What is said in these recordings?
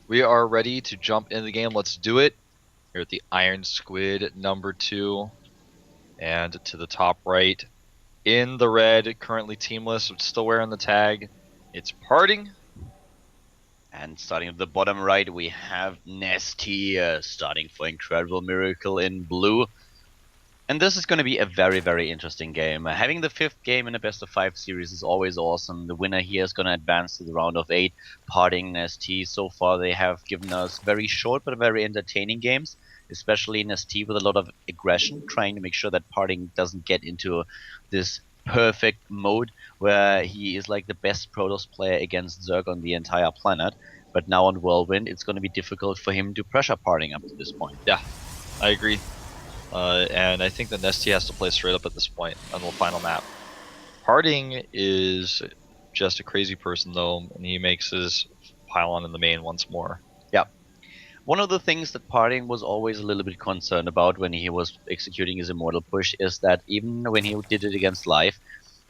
We are ready to jump into the game. Let's do it. Here at the IronSquid number 2. And to the top right, in the red, currently teamless, but still wearing the tag, it's PartinG. And starting at the bottom right, we have Nestea starting for Incredible Miracle in blue. And this is going to be a very, very interesting game. Having the 5th game in a best-of-5 series is always awesome. The winner here is going to advance to the round of 8. PartinG, Nestea, so far they have given us very short but very entertaining games, especially Nestea with a lot of aggression, trying to make sure that PartinG doesn't get into this perfect mode where he is like the best Protoss player against Zerg on the entire planet. But now on Whirlwind, it's going to be difficult for him to pressure PartinG up to this point. Yeah, I agree. And I think that Nestea has to play straight up at this point on the final map. PartinG is just a crazy person though, and he makes his pylon in the main once more. Yeah. One of the things that PartinG was always a little bit concerned about when he was executing his Immortal push is that even when he did it against Live,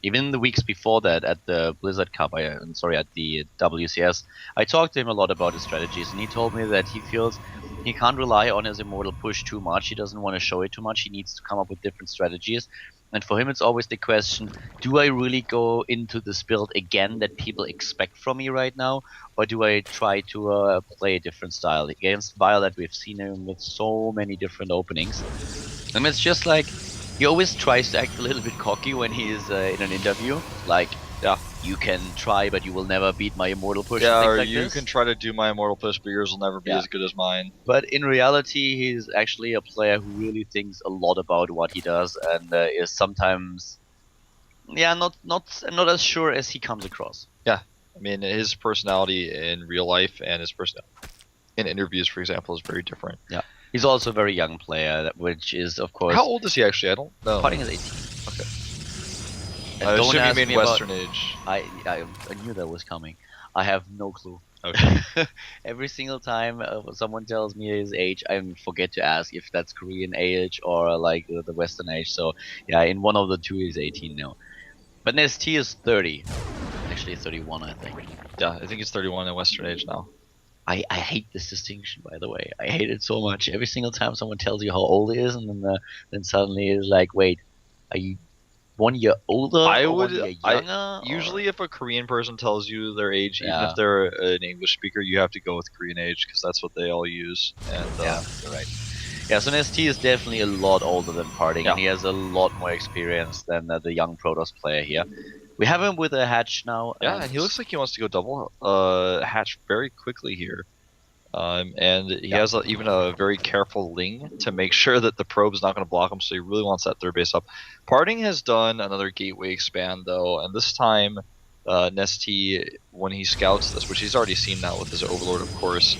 even in the weeks before that at the Blizzard Cup, at the WCS, I talked to him a lot about his strategies, and he told me that he feels he can't rely on his Immortal push too much. He doesn't want to show it too much. He needs to come up with different strategies. And for him, it's always the question, do I really go into this build again that people expect from me right now? Or do I try to play a different style? Against Violet, we've seen him with so many different openings. And it's just like, he always tries to act a little bit cocky when he is in an interview. Like, yeah, you can try, but you will never beat my Immortal push. Yeah, or like you this. Can try to do my Immortal push, but yours will never be as good as mine. But in reality, he's actually a player who really thinks a lot about what he does, and is sometimes, yeah, not as sure as he comes across. Yeah, I mean, his personality in real life and his personality in interviews, for example, is very different. Yeah, he's also a very young player, which is, of course. How old is he actually? I don't know. PartinG is 18. Okay. I assume you mean Western age. I knew that was coming. I have no clue. Okay. Every single time someone tells me his age, I forget to ask if that's Korean age or like the Western age. So yeah, in one of the two he's 18 now. But Nestea is 30. Actually 31, I think. Yeah, I think he's 31 in Western age now. I hate this distinction, by the way. I hate it so much. Every single time someone tells you how old he is, and then suddenly it's like, wait, are you 1 year older? I or would. 1 year younger, usually, if a Korean person tells you their age, even if they're an English speaker, you have to go with Korean age because that's what they all use. And yeah, you're right. Yeah, so Nestea is definitely a lot older than PartinG, and he has a lot more experience than the young Protoss player here. We have him with a hatch now. Yeah, and he looks like he wants to go double hatch very quickly here. And he has even a very careful Ling to make sure that the probe's not going to block him, so he really wants that third base up. PartinG has done another gateway expand, though, and this time Nestea, when he scouts this, which he's already seen now with his Overlord, of course,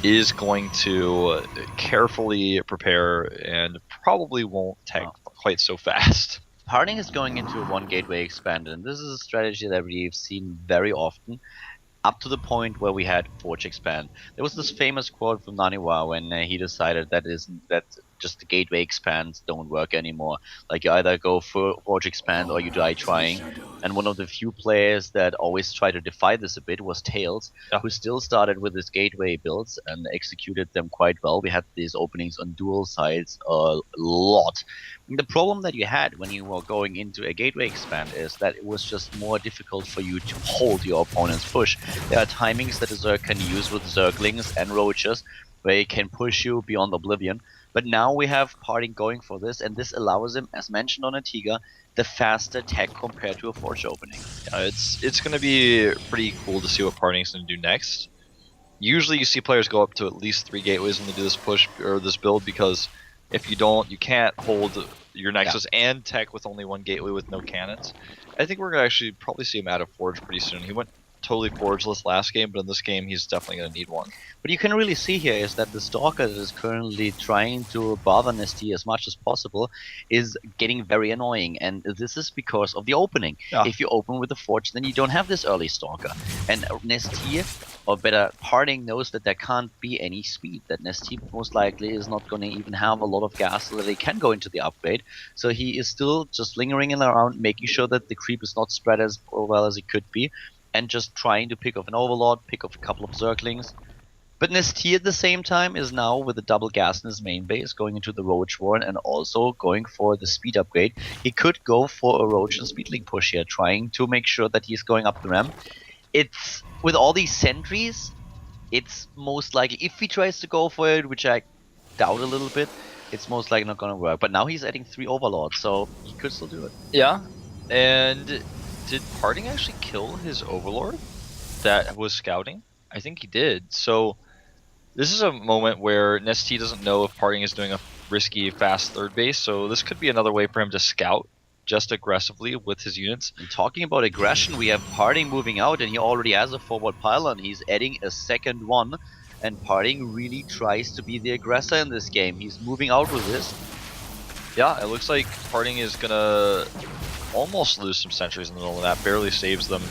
is going to carefully prepare and probably won't tank quite so fast. PartinG is going into a one gateway expand, and this is a strategy that we've seen very often, up to the point where we had Forge expand. There was this famous quote from Naniwa when he decided that just the gateway expands don't work anymore. Like, you either go for Forge expand or you die trying. And one of the few players that always tried to defy this a bit was Tails, who still started with his gateway builds and executed them quite well. We had these openings on dual sides a lot. And the problem that you had when you were going into a gateway expand is that it was just more difficult for you to hold your opponent's push. There are timings that a Zerg can use with Zerglings and Roaches where he can push you beyond oblivion. But now we have PartinG going for this, and this allows him, as mentioned on Antigua, the faster tech compared to a Forge opening. It's going to be pretty cool to see what PartinG's going to do next. Usually you see players go up to at least 3 gateways when they do this push or this build, because if you don't, you can't hold your Nexus and tech with only 1 gateway with no cannons. I think we're going to actually probably see him out of Forge pretty soon. He went totally forgeless last game, but in this game he's definitely going to need one. What you can really see here is that the Stalker that is currently trying to bother Nestea as much as possible is getting very annoying, and this is because of the opening. If you open with a Forge, then you don't have this early Stalker, and Nestea, or better, PartinG, knows that there can't be any speed, that Nestea most likely is not going to even have a lot of gas so that he can go into the upgrade, so he is still just lingering around, making sure that the creep is not spread as well as it could be, and just trying to pick off an Overlord, pick off a couple of Zerglings. But Nestea at the same time is now with the double gas in his main base going into the Roach Warren and also going for the speed upgrade. He could go for a Roach and Speedling push here, trying to make sure that he's going up the ramp. It's with all these sentries, it's most likely if he tries to go for it, which I doubt a little bit, it's most likely not gonna work. But now he's adding 3 Overlords, so he could still do it. Yeah, and did PartinG actually kill his Overlord that was scouting? I think he did. So this is a moment where Nestea doesn't know if PartinG is doing a risky, fast third base, so this could be another way for him to scout just aggressively with his units. And talking about aggression, we have PartinG moving out, and he already has a forward pylon. He's adding a second one, and PartinG really tries to be the aggressor in this game. He's moving out with this. Yeah, it looks like PartinG is gonna almost lose some sentries in the middle of that, barely saves them.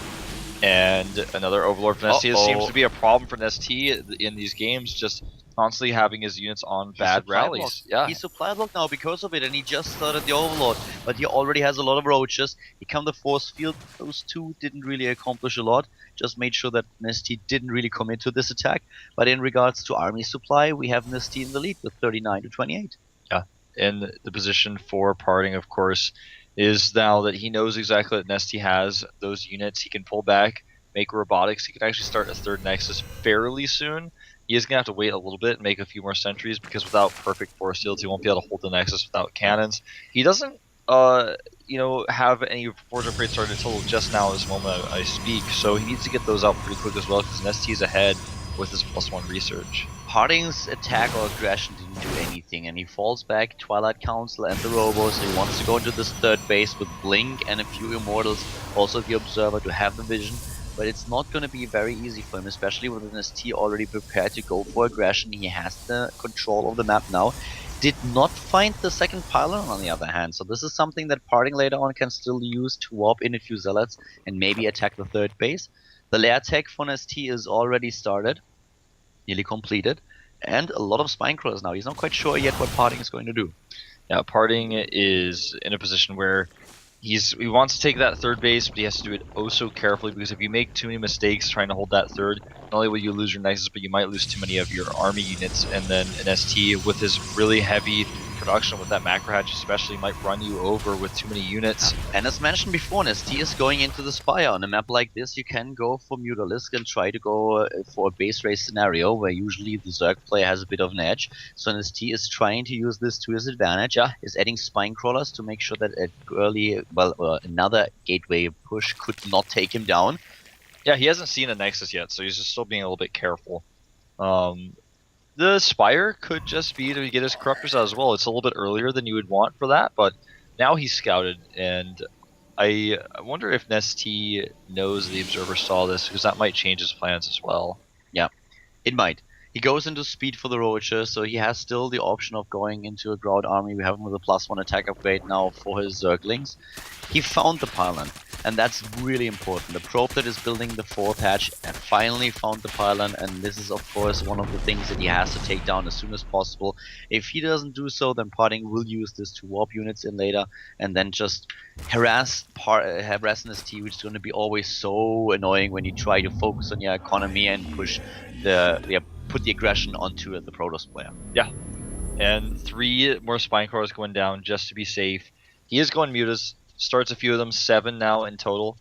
And another Overlord for Nestea seems to be a problem for Nestea in these games, just constantly having his units on bad rallies. Yeah, he's supply block now because of it, and he just started the Overlord, but he already has a lot of roaches. He come the force field, those two didn't really accomplish a lot, just made sure that Nestea didn't really commit to this attack. But in regards to army supply, we have Nestea in the lead with 39 to 28. Yeah, and the position for PartinG, of course, is now that he knows exactly that Nestea has those units. He can pull back, make robotics. He can actually start a third Nexus fairly soon. He is going to have to wait a little bit and make a few more sentries because without perfect force fields, he won't be able to hold the Nexus without cannons. He doesn't, have any Forge Upgrade started until just now, this moment I speak, so he needs to get those out pretty quick as well because Nestea's ahead with his +1 research. PartinG's attack or aggression didn't do anything, and he falls back Twilight Council and the Robo, so he wants to go into this third base with Blink and a few Immortals, also the Observer to have the vision. But it's not going to be very easy for him, especially with Nestea already prepared to go for aggression. He has the control of the map now. Did not find the second pylon on the other hand, so this is something that PartinG later on can still use to warp in a few zealots and maybe attack the third base. The lair tech for Nestea is already started, nearly completed, and a lot of spine crawlers now. He's not quite sure yet what PartinG is going to do. Yeah, PartinG is in a position where he wants to take that third base, but he has to do it oh so carefully, because if you make too many mistakes trying to hold that third, not only will you lose your Nexus, but you might lose too many of your army units, and then an ST with his really heavy production with that macro hatch especially might run you over with too many units. And as mentioned before, Nestea is going into the Spire. On a map like this, you can go for Mutalisk and try to go for a base race scenario where usually the Zerg player has a bit of an edge. So Nestea is trying to use this to his advantage. Is adding spine crawlers to make sure that another gateway push could not take him down. Yeah, he hasn't seen a Nexus yet, so he's just still being a little bit careful. The Spire could just be to get his Corruptors out as well. It's a little bit earlier than you would want for that, but now he's scouted, and I wonder if Nestea knows the Observer saw this, because that might change his plans as well. Yeah, it might. He goes into speed for the Roacher, so he has still the option of going into a Grout army. We have him with a +1 attack upgrade now for his Zerglings. He found the pylon, and that's really important. The probe that is building the fourth hatch finally found the pylon, and this is of course one of the things that he has to take down as soon as possible. If he doesn't do so, then PartinG will use this to warp units in later, and then just harass Nestea, which is going to be always so annoying when you try to focus on your economy and push put the aggression onto the Protoss player. Yeah, and 3 more Spine Crawlers going down just to be safe. He is going Mutas, starts a few of them, 7 now in total.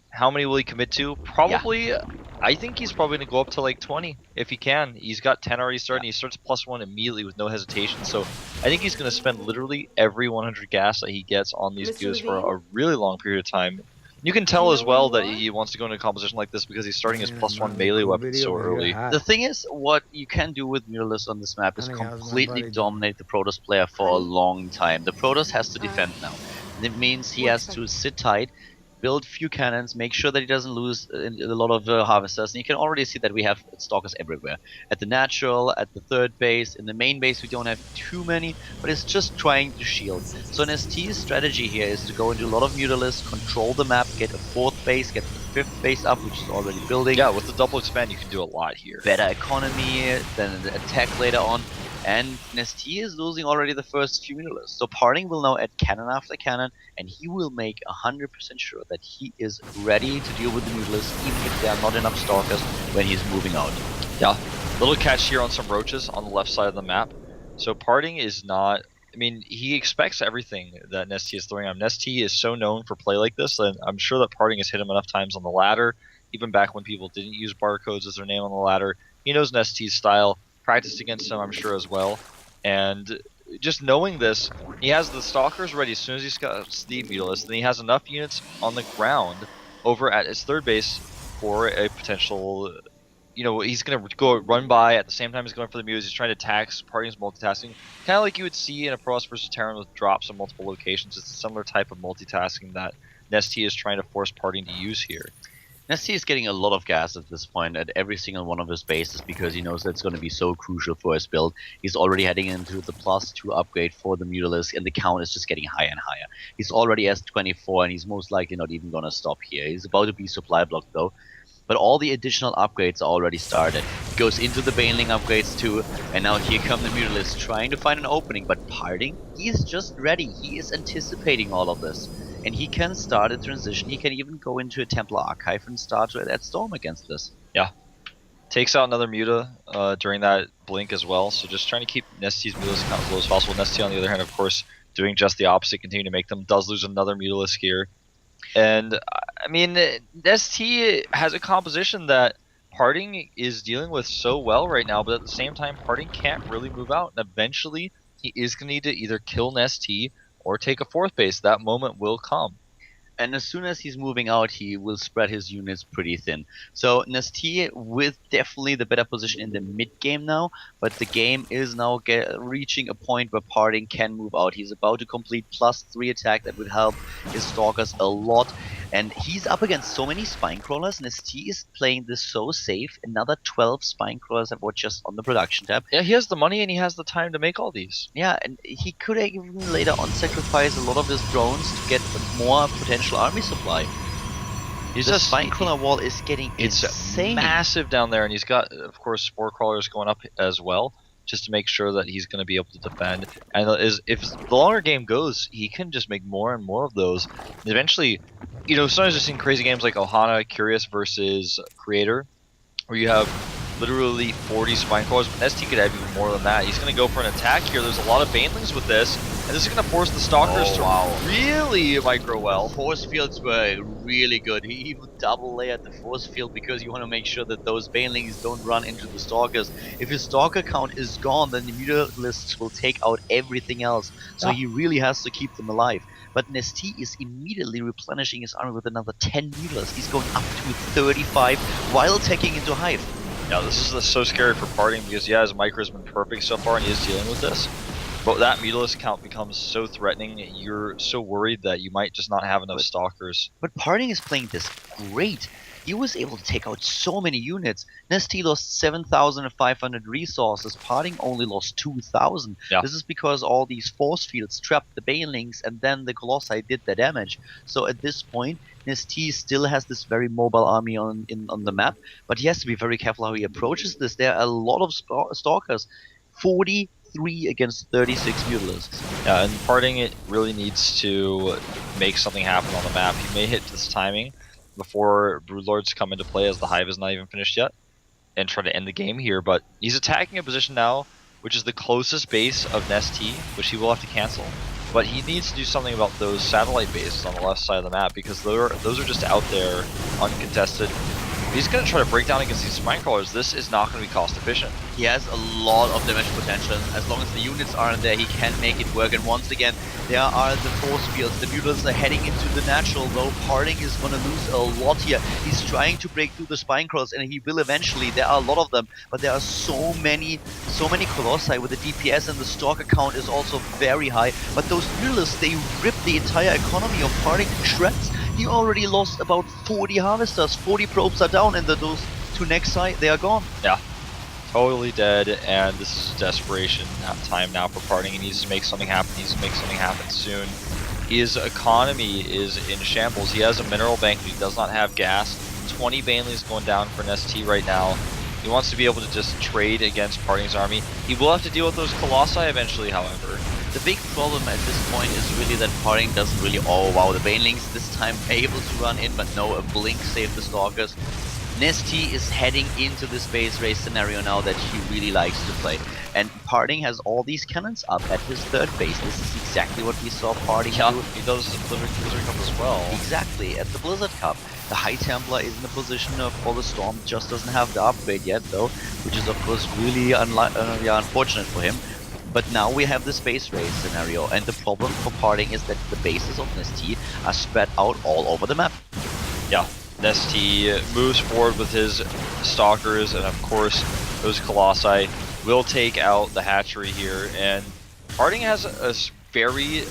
How many will he commit to? Probably, I think he's probably going to go up to like 20 if he can. He's got 10 already started, and he starts +1 immediately with no hesitation. So I think he's going to spend literally every 100 gas that he gets on these duos for a really long period of time. You can tell as well that he wants to go into a composition like this because he's starting his +1 melee weapon so early. The thing is, what you can do with Mutalisk on this map is completely dominate the Protoss player for a long time. The Protoss has to defend now. It means he has to sit tight, build few cannons, make sure that he doesn't lose a lot of harvesters, and you can already see that we have stalkers everywhere. At the natural, at the third base, in the main base we don't have too many, but it's just trying to shield. So Nestea's strategy here is to go into a lot of Mutalisk, control the map, get a fourth base, get the fifth base up, which is already building. Yeah, with the double expand you can do a lot here. Better economy, then the attack later on. And Nestea is losing already the first few Mutalisks. So PartinG will now add cannon after cannon, and he will make 100% sure that he is ready to deal with the Mutalisks, even if there are not enough stalkers when he's moving out. Yeah, Little catch here on some roaches on the left side of the map. So PartinG is not. I mean, he expects everything that Nestea is throwing at him. Nestea is so known for play like this, and I'm sure that PartinG has hit him enough times on the ladder, even back when people didn't use barcodes as their name on the ladder. He knows Nestea's style, practiced against him, I'm sure, as well. And just knowing this, he has the stalkers ready as soon as he's got the Mutalisk, and he has enough units on the ground over at his third base for a potential. He's going to go run by at the same time he's going for the Muse. He's trying to tax PartinG's multitasking. Kind of like you would see in a Protoss versus Terran with drops on multiple locations. It's a similar type of multitasking that Nestea is trying to force PartinG to use here. Nestea is getting a lot of gas at this point at every single one of his bases because he knows that's going to be so crucial for his build. He's already heading into the +2 upgrade for the Mutalisk, and the count is just getting higher and higher. He's already S24, and he's most likely not even going to stop here. He's about to be supply blocked though. But all the additional upgrades are already started. He goes into the Baneling upgrades too, and now here come the Mutalisk trying to find an opening, but PartinG, he's just ready. He is anticipating all of this. And he can start a transition. He can even go into a Templar Archive and start to add Storm against this. Yeah. Takes out another Muta during that blink as well, so just trying to keep Nestea's Mutalisk count as low as possible. Nestea, on the other hand, of course, doing just the opposite, continue to make them. Does lose another Mutalisk here. And I mean, Nestea has a composition that PartinG is dealing with so well right now, but at the same time, PartinG can't really move out. And eventually, he is going to need to either kill Nestea or take a fourth base. That moment will come. And as soon as he's moving out, he will spread his units pretty thin. So Nestea with definitely the better position in the mid game now, but the game is now reaching a point where PartinG can move out. He's about to complete +3 attack that would help his Stalkers a lot. And he's up against so many Spine Crawlers. Nestea is playing this so safe. Another 12 Spine Crawlers that were just on the production tab. Yeah, he has the money and he has the time to make all these. Yeah, and he could even later on sacrifice a lot of his drones to get more potential army supply. The Spine Crawler wall is getting insane. It's massive down there, and he's got, of course, Spore Crawlers going up as well, just to make sure that he's going to be able to defend. And if the longer game goes, he can just make more and more of those. And eventually, sometimes you've seen crazy games like Ohana, Curious versus Creator, where you have literally 40 Spine Crawlers, but Nestea could have even more than that. He's going to go for an attack here. There's a lot of Banelings with this, and this is going to force the Stalkers to really micro well. Force fields were really good. He even double layered the force field because you want to make sure that those Banelings don't run into the Stalkers. If his Stalker count is gone, then the Mutalisks will take out everything else. So he really has to keep them alive. But Nestea is immediately replenishing his army with another 10 Mutalisks. He's going up to 35 while taking into Hive. Yeah, this is so scary for PartinG because, his micro has been perfect so far and he is dealing with this. But that Mutalisk count becomes so threatening, you're so worried that you might just not have enough Stalkers. But PartinG is playing this great. He was able to take out so many units. Nestea lost 7,500 resources. PartinG only lost 2,000. Yeah. This is because all these force fields trapped the Banelings and then the Colossi did the damage. So at this point, Nestea still has this very mobile army on the map, but he has to be very careful how he approaches this. There are a lot of Stalkers. 43 against 36 Mutalisks. Yeah, and PartinG really needs to make something happen on the map. He may hit this timing before Broodlords come into play, as the Hive is not even finished yet, and try to end the game here, but he's attacking a position now which is the closest base of Nestea, which he will have to cancel. But he needs to do something about those satellite bases on the left side of the map, because those are just out there, uncontested. If he's going to try to break down against these Spine Crawlers, this is not going to be cost efficient. He has a lot of damage potential. As long as the units aren't there, he can make it work. And once again, there are the force fields. The Mutants are heading into the natural, though PartinG is going to lose a lot here. He's trying to break through the Spine Crawlers, and he will eventually. There are a lot of them, but there are so many Colossi with the DPS, and the Stalker count is also very high. But those Mutants, they rip the entire economy of PartinG to shreds. He already lost about 40 Harvesters. 40 probes are down, and those two next side, they are gone. Yeah. Totally dead, and this is desperation time now for PartinG. He needs to make something happen. He needs to make something happen soon. His economy is in shambles. He has a mineral bank, but he does not have gas. 20 Banelings going down for Nestea right now. He wants to be able to just trade against PartinG's army. He will have to deal with those Colossi eventually, however. The big problem at this point is really that PartinG doesn't really... Oh wow, the Banelings this time able to run in, but no, a blink saved the Stalkers. Nestea is heading into the space race scenario now that he really likes to play. And PartinG has all these cannons up at his third base. This is exactly what we saw PartinG do. He does the Blizzard Cup as well. Exactly, at the Blizzard Cup. The High Templar is in the position for the Storm, just doesn't have the upgrade yet though, which is of course really unfortunate for him. But now we have the space race scenario, and the problem for PartinG is that the bases of Nestea are spread out all over the map. Yeah, Nestea moves forward with his Stalkers, and of course those Colossi will take out the hatchery here, and PartinG has a very,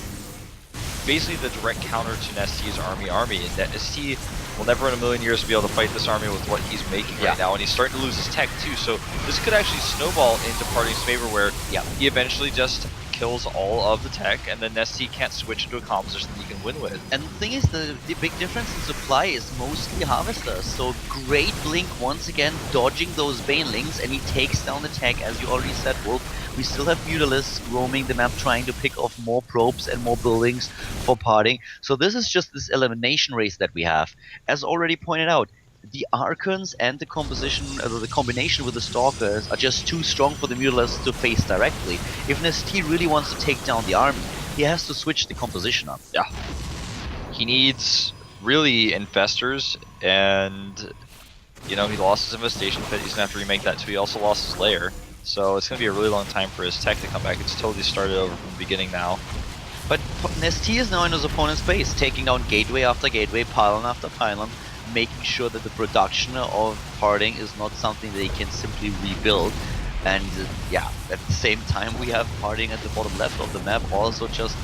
basically the direct counter to Nestea's army, and that Nestea will never in a million years be able to fight this army with what he's making right now, and he's starting to lose his tech too, so this could actually snowball into PartinG's favor where he eventually just kills all of the tech, and then Nestea can't switch into a composition that he can win with. And the thing is, the big difference in supply is mostly Harvesters, so great Blink once again dodging those Banelings, and he takes down the tech, as you already said, Wolf. We still have Mutalisks roaming the map trying to pick off more probes and more buildings for PartinG, so this is just this elimination race that we have. As already pointed out, the Archons and the combination with the Stalkers are just too strong for the Mutalisks to face directly. If Nestea really wants to take down the army, he has to switch the composition up. Yeah. He needs really Infestors, and you know, he lost his Infestation Pit, he's gonna have to remake that too. He also lost his Lair, so it's gonna be a really long time for his tech to come back. It's totally started over from the beginning now. But Nestea is now in his opponent's base, taking down gateway after gateway, pylon after pylon, making sure that the production of PartinG is not something that he can simply rebuild. And yeah, at the same time we have PartinG at the bottom left of the map also just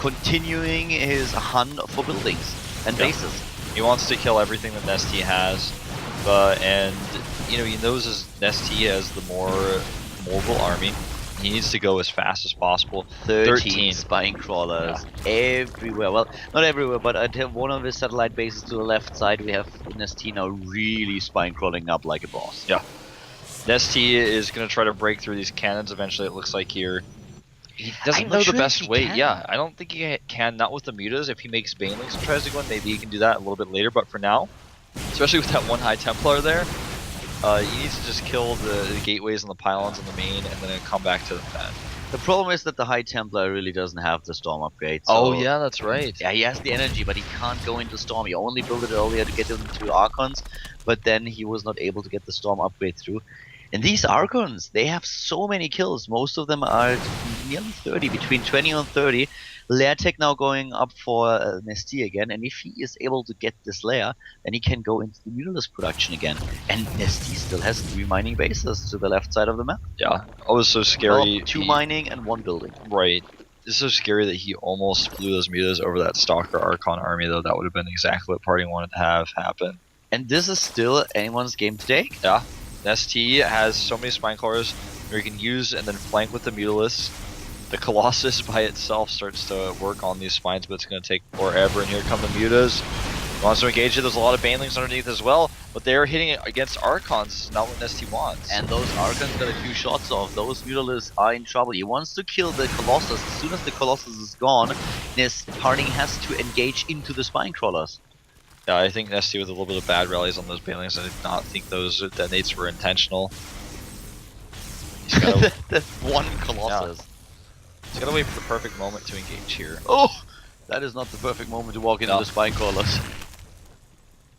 continuing his hunt for buildings and bases. He wants to kill everything that Nestea has, and you know, he knows his Nestea as the more mobile army. He needs to go as fast as possible. 13 spine crawlers everywhere. Well, not everywhere, but at one of his satellite bases to the left side, we have Nestea now really spine crawling up like a boss. Yeah. Nestea is going to try to break through these cannons eventually, it looks like here. He doesn't know the best way. Yeah, I don't think he can, not with the Mutas. If he makes Banelings and tries to go in, maybe he can do that a little bit later, but for now, especially with that one High Templar there, he needs to just kill the gateways and the pylons on the main, and then come back to the defend. The problem is that the High Templar really doesn't have the Storm upgrade. So oh yeah, that's right. Yeah, he has the energy, but he can't go into Storm. He only built it earlier to get into Archons, but then he was not able to get the Storm upgrade through. And these Archons, they have so many kills. Most of them are nearly 30, between 20 and 30. Lair tech now going up for Nestea again, and if he is able to get this Lair, then he can go into the Mutalisk production again. And Nestea still has 3 mining bases to the left side of the map. Yeah, it was so scary. Well, 2 mining and 1 building. Right. It's so scary that he almost flew those Mutas over that Stalker Archon army, though. That would have been exactly what PartinG wanted to have happen. And this is still anyone's game to take. Yeah. Nestea has so many spine crawlers where you can use and then flank with the Mutalisks. The Colossus by itself starts to work on these spines, but it's going to take forever. And here come the Mutas. He wants to engage it. There's a lot of Banelings underneath as well, but they're hitting it against Archons. This is not what Nestea wants. And those Archons got a few shots off. Those Mutalisks are in trouble. He wants to kill the Colossus. As soon as the Colossus is gone, PartinG has to engage into the spine crawlers. Yeah, I think Nestea with a little bit of bad rallies on those Banelings. I did not think those detonates were intentional. He's gotta, the one Colossus. Yeah. He's gotta wait for the perfect moment to engage here. Oh! That is not the perfect moment to walk into the spine crawlers.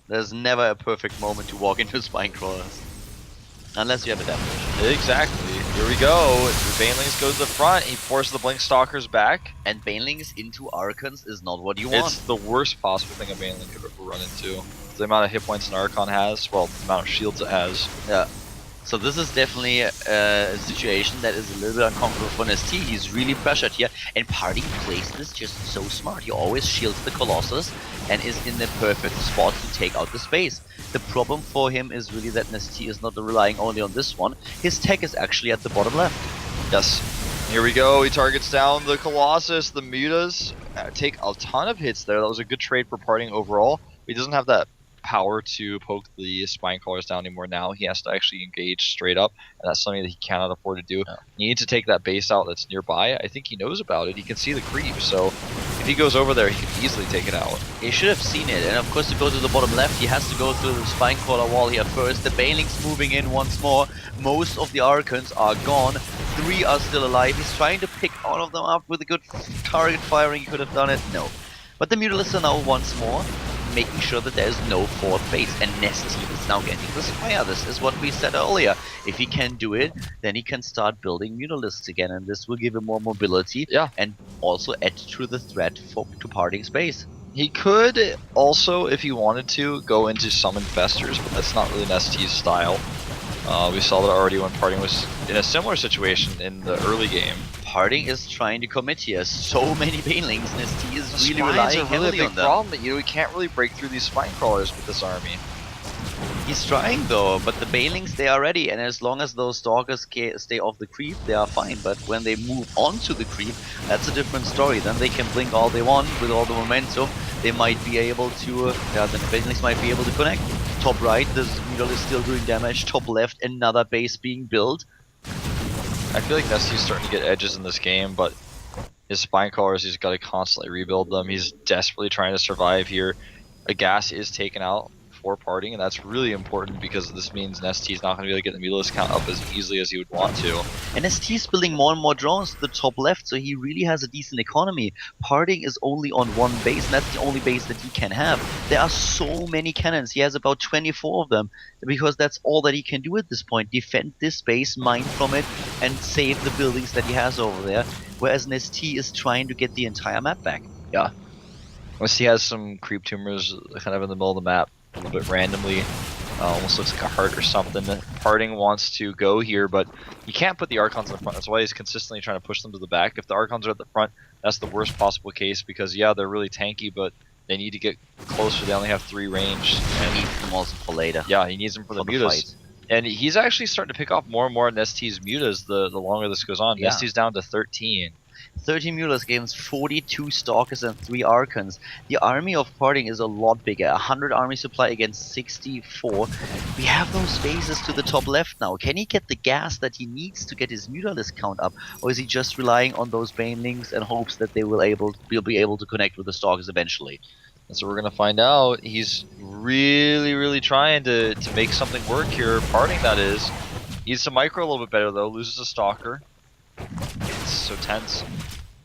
There's never a perfect moment to walk into spine crawlers. Unless you have a damage. Exactly. Here we go. The Banelings go to the front. He forces the Blink Stalkers back. And Banelings into Archons is not what you want. It's the worst possible thing a Baneling could ever run into. The amount of hit points an Archon has, well, the amount of shields it has. Yeah. So this is definitely a situation that is a little bit uncomfortable for Nestea. He's really pressured here, and PartinG plays this just so smart. He always shields the Colossus and is in the perfect spot to take out the space. The problem for him is really that Nestea is not relying only on this one. His tech is actually at the bottom left. Yes. Here we go. He targets down the Colossus. The Mutas take a ton of hits there. That was a good trade for PartinG overall. He doesn't have that power to poke the spine crawlers down anymore now. He has to actually engage straight up, and that's something that he cannot afford to do. Yeah. He needs to take that base out that's nearby. I think he knows about it. He can see the creep, so If he goes over there, he could easily take it out. He should have seen it, and of course to go to the bottom left, he has to go through the spine crawler wall here first. The Baneling's moving in once more. Most of the Archons are gone. 3 are still alive. He's trying to pick all of them up with a good target firing. He could have done it. No. But the Mutalisks are now once more making sure that there's no 4th base, and Nestea is now getting the Spire. This is what we said earlier. If he can do it, then he can start building Mutalisks again, and this will give him more mobility and also add to the threat to PartinG's base. He could also, if he wanted to, go into some Infestors, but that's not really Nestea's style. We saw that already when PartinG was in a similar situation in the early game. PartinG is trying to commit here. So many Banelings, Nestea is really relying heavily on them. Problem. You know, we can't really break through these spine crawlers with this army. He's trying though, but the Banelings, they are ready, and as long as those Stalkers stay off the creep, they are fine. But when they move onto the creep, that's a different story. Then they can blink all they want with all the momentum. They might be able to, the Banelings might be able to connect. Top right, the Mutalisks is still doing damage. Top left, another base being built. I feel like Nestea's starting to get edges in this game, but his spine crawlers, he's got to constantly rebuild them. He's desperately trying to survive here. A gas is taken out for PartinG, and that's really important because this means Nestea's not going to be able to get the Mutalisk count up as easily as he would want to. And Nestea's building more and more drones to the top left, so he really has a decent economy. PartinG is only on 1 base, and that's the only base that he can have. There are so many cannons. He has about 24 of them, because that's all that he can do at this point. Defend this base, mine from it, and save the buildings that he has over there. Whereas Nestea is trying to get the entire map back. Yeah. Nestea has some creep tumors kind of in the middle of the map, a little bit randomly. Almost looks like a heart or something. PartinG wants to go here, but you can't put the Archons in the front. That's why he's consistently trying to push them to the back. If the Archons are at the front, that's the worst possible case because, yeah, they're really tanky, but they need to get closer. They only have 3 range. And he needs them also for later. Yeah, he needs them for the mutas. And he's actually starting to pick off more and more Nestea's mutas the longer this goes on. Yeah. Nestea's down to 13. 13 Mulas against 42 Stalkers and 3 Archons. The army of PartinG is a lot bigger. 100 army supply against 64. We have those bases to the top left now. Can he get the gas that he needs to get his Mutalisk count up? Or is he just relying on those Banelings and hopes that they will be able to connect with the Stalkers eventually? That's what we're going to find out. He's really trying to make something work here. PartinG, that is. Needs to micro a little bit better, though. Loses a Stalker. It's so tense.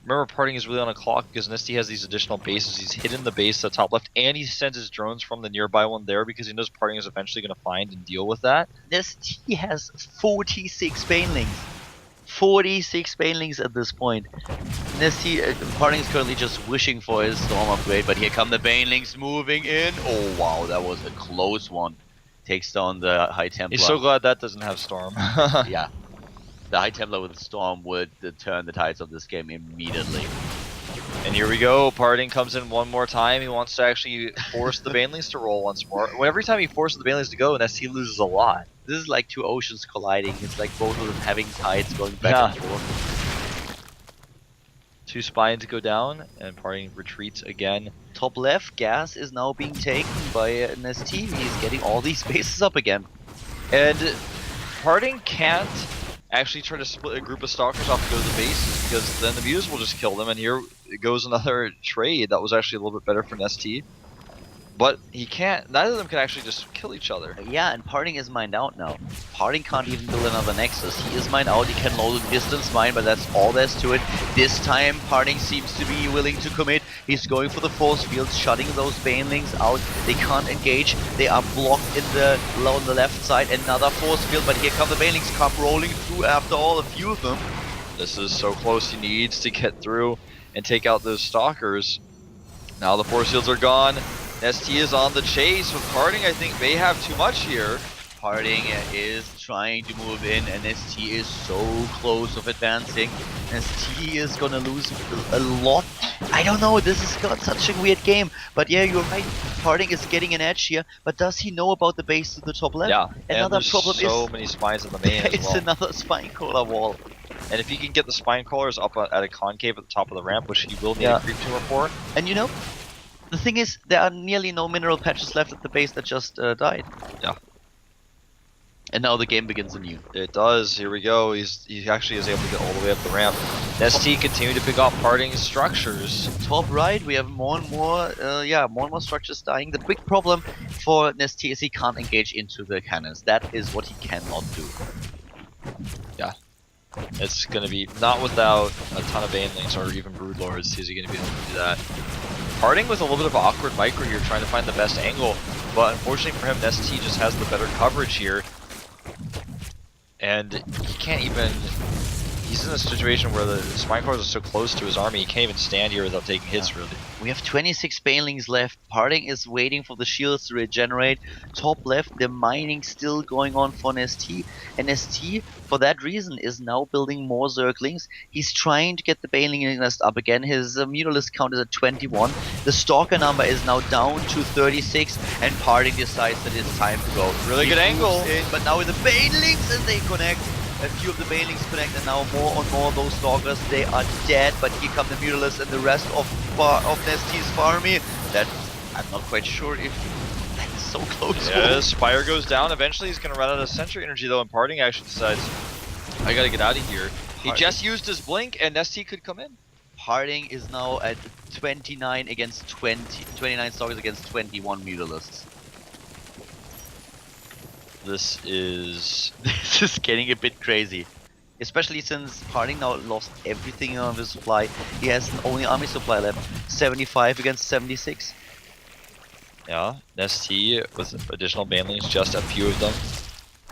Remember, PartinG is really on a clock because Nestea has these additional bases. He's hidden the base at the top left, and he sends his drones from the nearby one there because he knows PartinG is eventually going to find and deal with that. Nestea has 46 Banelings. 46 Banelings at this point. Nestea, PartinG is currently just wishing for his Storm upgrade, but here come the Banelings moving in. Oh wow, that was a close one. Takes down the High Templar. He's so glad that doesn't have Storm. Yeah. The High Templar with the Storm would turn the tides of this game immediately. And here we go. PartinG comes in one more time. He wants to actually force the Banelings to roll once more. Every time he forces the Banelings to go, Nestea loses a lot. This is like 2 oceans colliding. It's like both of them having tides going back and forth. 2 spines go down, and PartinG retreats again. Top left, gas is now being taken by Nestea. He's getting all these bases up again. And PartinG can't actually try to split a group of Stalkers off to go to the bases because then the mutas will just kill them, and here goes another trade that was actually a little bit better for Nestea. But he can't, neither of them can actually just kill each other. Yeah, and PartinG is mined out now. PartinG can't even build another Nexus. He is mined out, he can load a distance mine, but that's all there's to it. This time, PartinG seems to be willing to commit. He's going for the force fields, shutting those Banelings out. They can't engage. They are blocked on the left side. Another force field, but here come the Banelings come rolling through after all, a few of them. This is so close. He needs to get through and take out those Stalkers. Now the force fields are gone. Nestea is on the chase with PartinG. I think they have too much here. PartinG is trying to move in, and Nestea is so close of advancing. Nestea is gonna lose a lot. I don't know, this is got such a weird game. But yeah, you're right, PartinG is getting an edge here. But does he know about the base to the top left? Yeah, another and problem so is many spines in the main as it's well. another spine crawler wall. And if he can get the spine crawlers up at a concave at the top of the ramp, which he will need a creep tumor for. And you know, the thing is, there are nearly no mineral patches left at the base that just died. Yeah. And now the game begins anew. It does. Here we go. He actually is able to get all the way up the ramp. Nestea continue to pick off PartinG structures. Top right, we have more and more structures dying. The big problem for Nestea is he can't engage into the cannons. That is what he cannot do. Yeah. It's going to be not without a ton of Banelings or even Broodlords. Is he going to be able to do that? PartinG with a little bit of awkward micro here, trying to find the best angle. But unfortunately for him, Nestea just has the better coverage here. And he can't even... He's in a situation where the Spinecores are so close to his army, he can't even stand here without taking hits, really. We have 26 Banelings left. PartinG is waiting for the shields to regenerate. Top left, the mining still going on for Nestea. And Nestea, for that reason, is now building more Zerglings. He's trying to get the Baneling nest up again. His Mutalisk count is at 21. The Stalker number is now down to 36. And PartinG decides that it's time to go. Really good angle. But now with the Banelings, and they connect. A few of the Banelings connect, and now more and more of those Stalkers, they are dead. But here come the Mutalisks and the rest of Nestea's army. That I'm not quite sure if that is so close. Yeah, Spire goes down. Eventually he's going to run out of Sentry energy though, and PartinG actually decides, I got to get out of here. He just used his blink, and Nestea could come in. PartinG is now at 29 against 20, 29 Stalkers against 21 Mutalisks. This is getting a bit crazy. Especially since PartinG now lost everything on his supply. He has an only army supply left. 75 against 76. Yeah, Nestea with additional Banelings, just a few of them.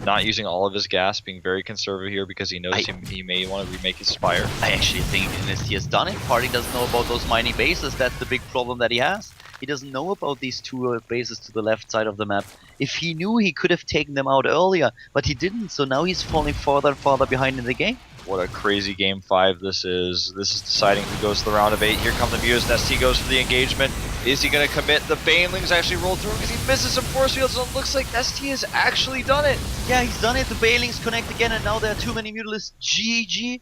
Not using all of his gas, being very conservative here because he knows he may want to remake his Spire. I actually think Nestea has done it. PartinG doesn't know about those mining bases. That's the big problem that he has. He doesn't know about these two bases to the left side of the map. If he knew, he could have taken them out earlier, but he didn't, so now he's falling farther and farther behind in the game. What a crazy game 5 this is. This is deciding who goes to the round of 8. Here come the Muse. Nestea goes for the engagement. Is he going to commit? The Banelings actually roll through because he misses some force fields, so it looks like Nestea has actually done it. Yeah, he's done it. The Banelings connect again, and now there are too many Mutalisks. GG.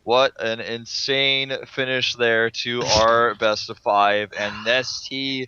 What an insane finish there to our best of 5, and Nestea